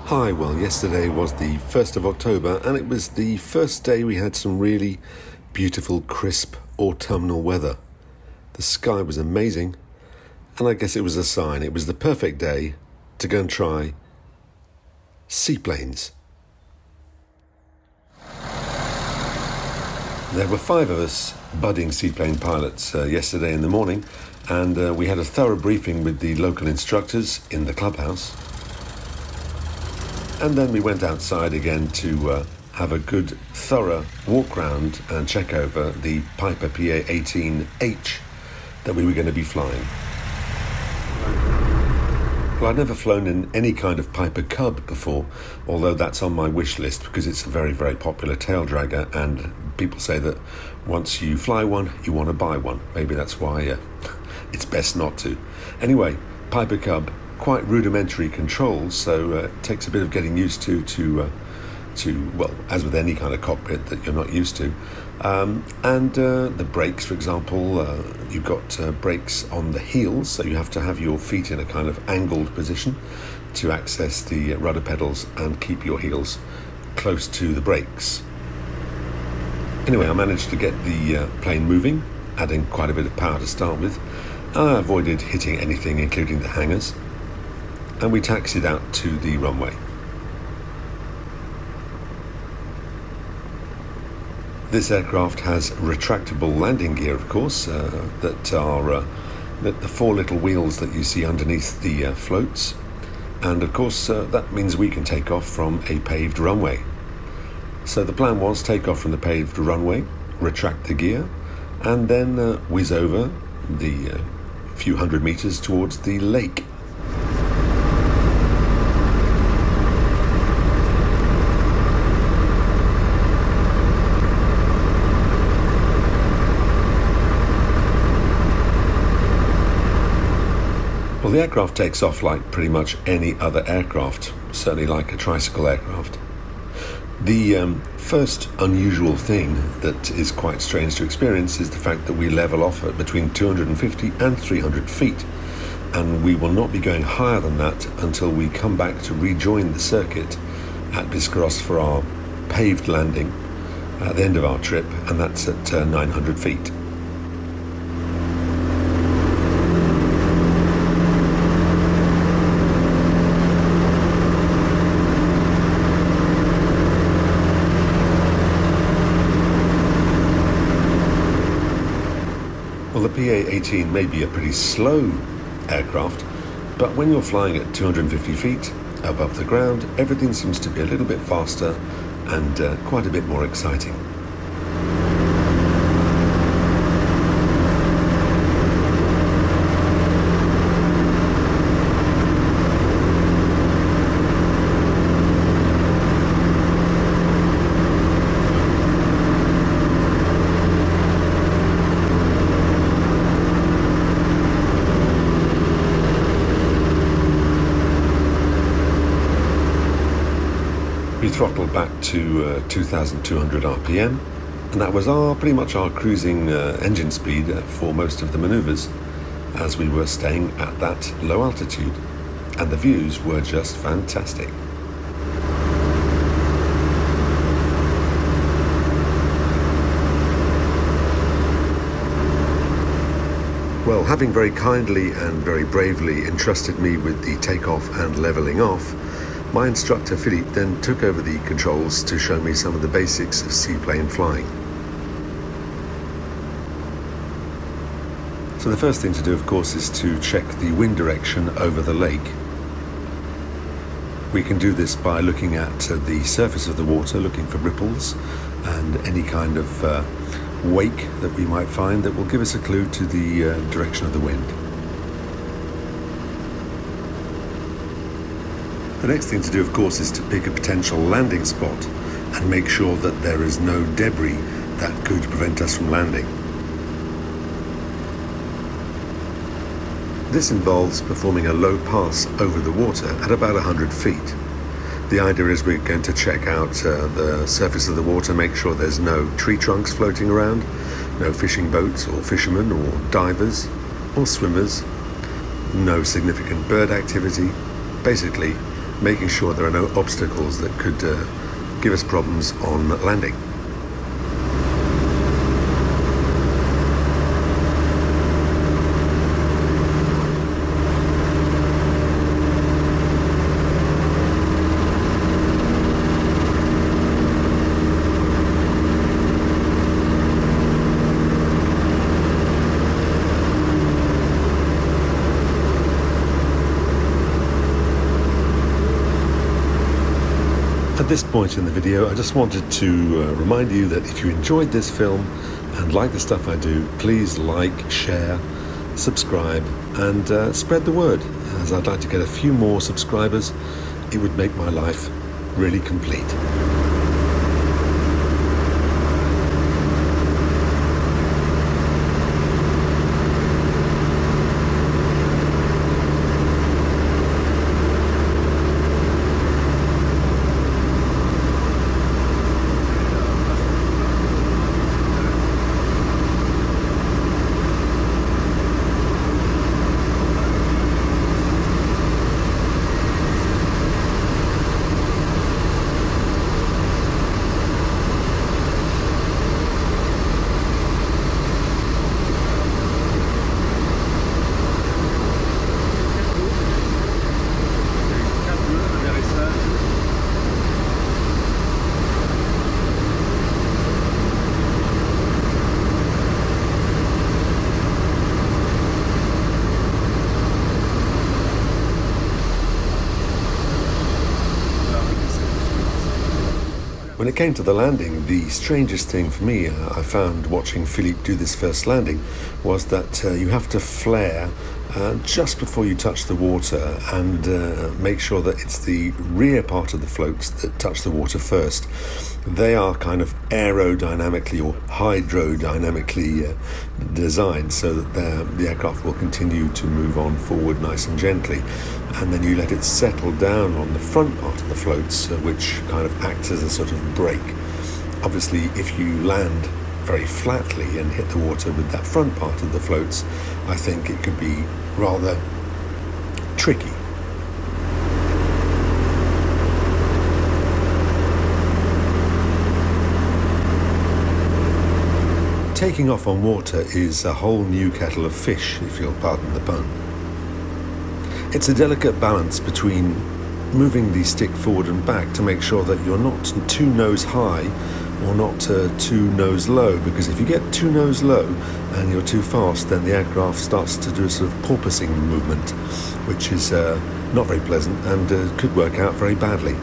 Hi, well, yesterday was the 1st of October and it was the first day we had some really beautiful, crisp autumnal weather. The sky was amazing, and I guess it was a sign. It was the perfect day to go and try seaplanes. There were 5 of us budding seaplane pilots yesterday in the morning, and we had a thorough briefing with the local instructors in the clubhouse. And then we went outside again to have a good, thorough walk round and check over the Piper PA-18H that we were going to be flying. Well, I'd never flown in any kind of Piper Cub before, although that's on my wish list because it's a very, very popular tail dragger, and people say that once you fly one, you want to buy one. Maybe that's why it's best not to. Anyway, Piper Cub, quite rudimentary controls, so it takes a bit of getting used to well, as with any kind of cockpit that you're not used to. And the brakes, for example, you've got brakes on the heels, so you have to have your feet in a kind of angled position to access the rudder pedals and keep your heels close to the brakes. Anyway, I managed to get the plane moving, adding quite a bit of power to start with. I avoided hitting anything, including the hangars, and we taxied out to the runway. This aircraft has retractable landing gear, of course, that are the 4 little wheels that you see underneath the floats, and of course that means we can take off from a paved runway. So the plan was take off from the paved runway, retract the gear, and then whiz over the few hundred meters towards the lake. Well, the aircraft takes off like pretty much any other aircraft, certainly like a tricycle aircraft. The first unusual thing that is quite strange to experience is the fact that we level off at between 250 and 300 feet, and we will not be going higher than that until we come back to rejoin the circuit at Biscarrosse for our paved landing at the end of our trip, and that's at 900 feet. Well, the PA-18 may be a pretty slow aircraft, but when you're flying at 250 feet above the ground, everything seems to be a little bit faster and quite a bit more exciting. We throttled back to 2,200 RPM, and that was pretty much our cruising engine speed for most of the manoeuvres, as we were staying at that low altitude, and the views were just fantastic. Well, having very kindly and very bravely entrusted me with the takeoff and levelling off, my instructor Philippe then took over the controls to show me some of the basics of seaplane flying. So the first thing to do, of course, is to check the wind direction over the lake. We can do this by looking at the surface of the water, looking for ripples and any kind of wake that we might find that will give us a clue to the direction of the wind. The next thing to do, of course, is to pick a potential landing spot and make sure that there is no debris that could prevent us from landing. This involves performing a low pass over the water at about 100 feet. The idea is we're going to check out the surface of the water, make sure there's no tree trunks floating around, no fishing boats or fishermen or divers or swimmers, no significant bird activity. Basically, making sure there are no obstacles that could give us problems on landing. At this point in the video, I just wanted to remind you that if you enjoyed this film and like the stuff I do, please like, share, subscribe and spread the word, as I'd like to get a few more subscribers. It would make my life really complete. When it came to the landing, the strangest thing for me I found watching Philippe do this first landing was that you have to flare just before you touch the water and make sure that it's the rear part of the floats that touch the water first. They are kind of aerodynamically or hydrodynamically designed so that the aircraft will continue to move on forward nice and gently, and then you let it settle down on the front part of the floats, which kind of acts as a sort of brake. Obviously, if you land very flatly and hit the water with that front part of the floats, I think it could be rather tricky. Taking off on water is a whole new kettle of fish, if you'll pardon the pun. It's a delicate balance between moving the stick forward and back to make sure that you're not too nose high or not too nose low, because if you get too nose low and you're too fast, then the aircraft starts to do a sort of porpoising movement, which is not very pleasant and could work out very badly.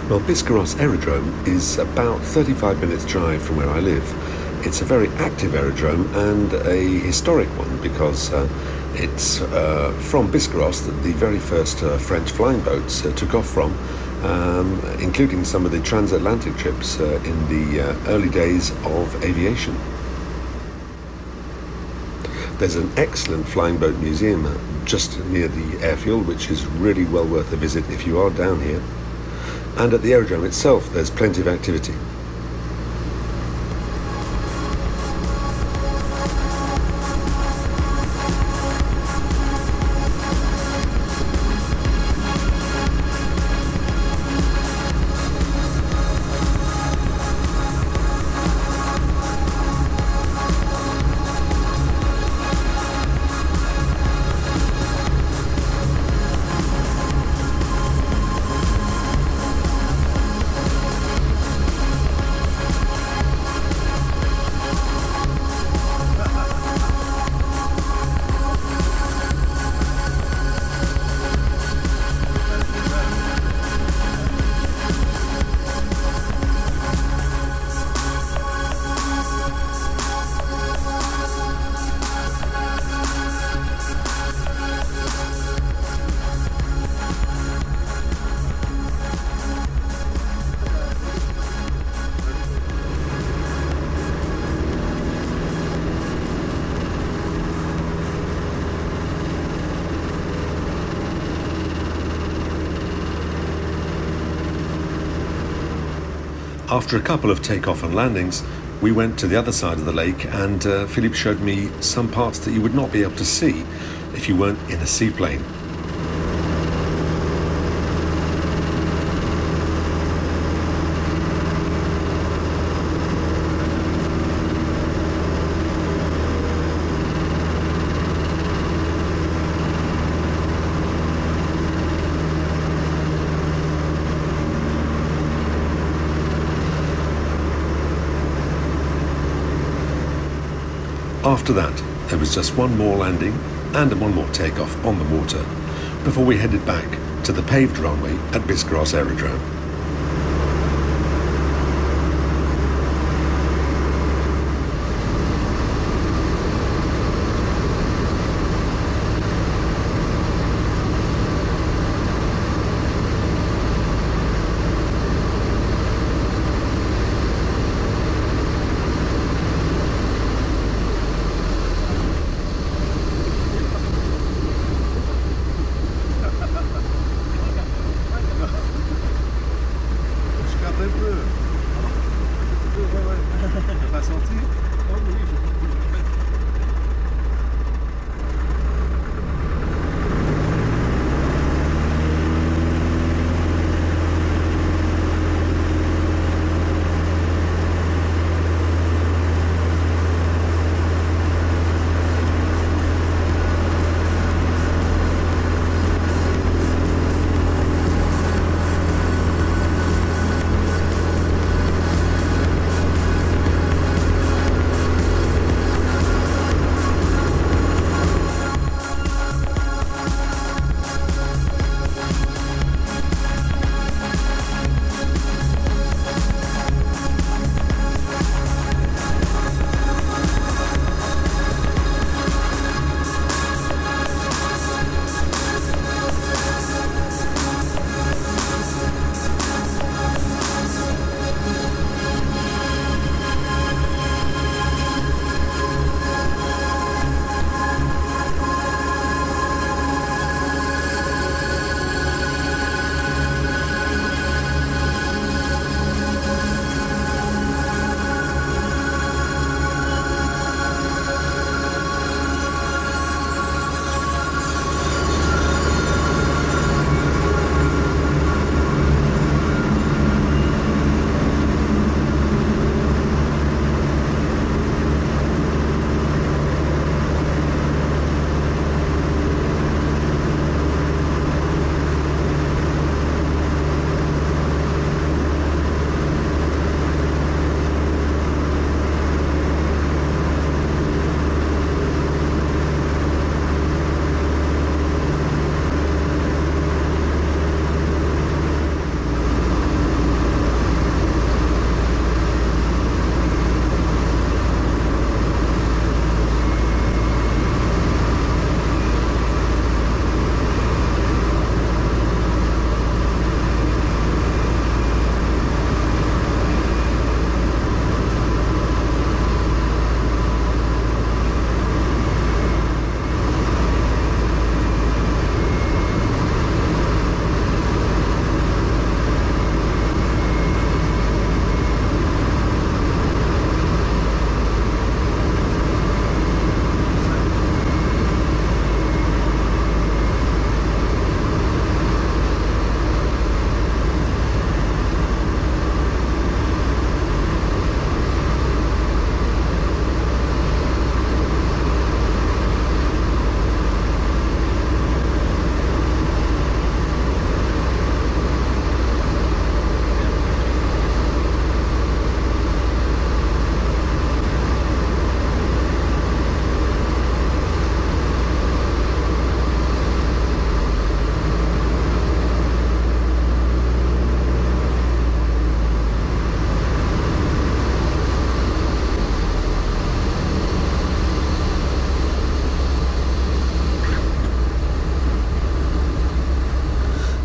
Well, Biscarrosse Aerodrome is about 35 minutes drive from where I live. It's a very active aerodrome and a historic one because it's from Biscarrosse that the very first French flying boats took off from, including some of the transatlantic trips in the early days of aviation. There's an excellent flying boat museum just near the airfield, which is really well worth a visit if you are down here. And at the aerodrome itself, there's plenty of activity. After a couple of takeoff and landings, we went to the other side of the lake, and Philippe showed me some parts that you would not be able to see if you weren't in a seaplane. After that, there was just one more landing and one more takeoff on the water before we headed back to the paved runway at Biscarrosse Aerodrome.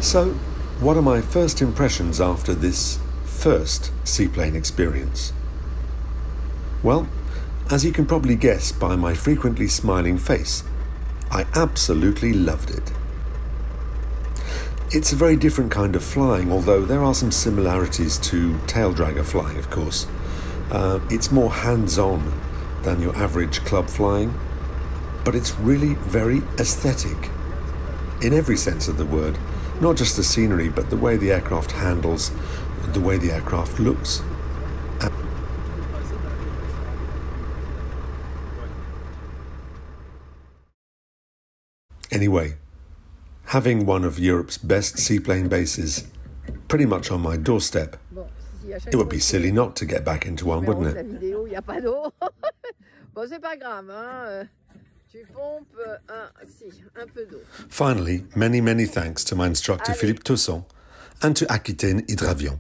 So, what are my first impressions after this first seaplane experience? Well, as you can probably guess by my frequently smiling face, I absolutely loved it. It's a very different kind of flying, although there are some similarities to tail dragger flying, of course. It's more hands-on than your average club flying, but it's really very aesthetic in every sense of the word. Not just the scenery, but the way the aircraft handles, the way the aircraft looks. Anyway, having one of Europe's best seaplane bases pretty much on my doorstep, it would be silly not to get back into one, wouldn't it? Finally, many thanks to my instructor Philippe Tossan and to Aquitaine Hydravions.